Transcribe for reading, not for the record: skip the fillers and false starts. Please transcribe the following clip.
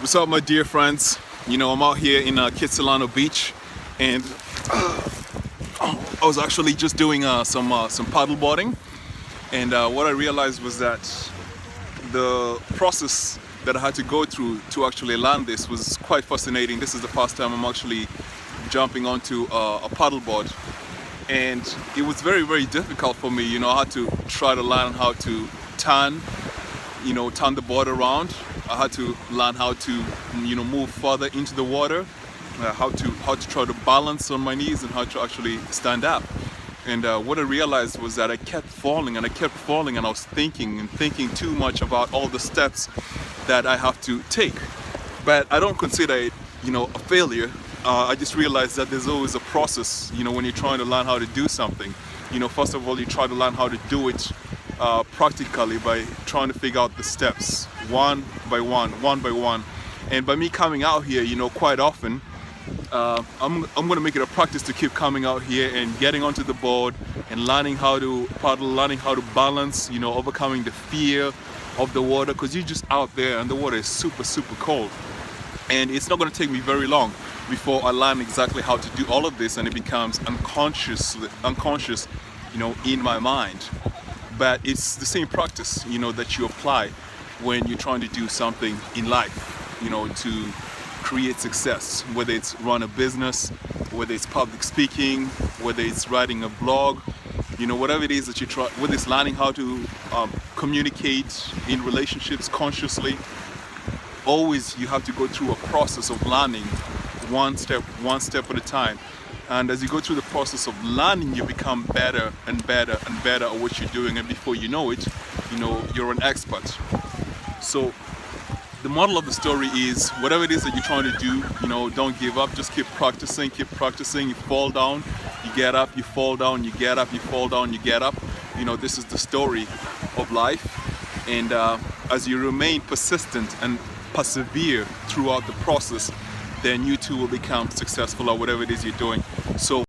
What's up, my dear friends? I'm out here in Kitsilano Beach, and I was actually just doing some paddle boarding, and what I realized was that the process that I had to go through to actually land this was quite fascinating. This is the first time I'm actually jumping onto a paddleboard, and it was very difficult for me. I had to try to learn how to turn the board around. I had to learn how to move further into the water, how to try to balance on my knees, and how to actually stand up. And what I realized was that I kept falling, and I was thinking too much about all the steps that I have to take. But I don't consider it a failure. I just realized that there's always a process when you're trying to learn how to do something. First of all, you try to learn how to do it practically by trying to figure out the steps one by one. And by me coming out here, quite often, I'm going to make it a practice to keep coming out here and getting onto the board and learning how to paddle, learning how to balance, overcoming the fear of the water, because you're just out there and the water is super cold. And it's not going to take me very long before I learn exactly how to do all of this, and it becomes unconscious, in my mind. But it's the same practice, that you apply when you're trying to do something in life, to create success, whether it's run a business, whether it's public speaking, whether it's writing a blog, whatever it is that you try, whether it's learning how to communicate in relationships consciously. Always you have to go through a process of learning one step at a time. And as you go through the process of learning, you become better and better at what you're doing, and before you know it, you're an expert. So the moral of the story is, whatever it is that you're trying to do, don't give up. Just keep practicing. You fall down, you get up, you fall down, you get up, you fall down, you get up. This is the story of life. And as you remain persistent and persevere throughout the process, then you too will become successful at whatever it is you're doing. So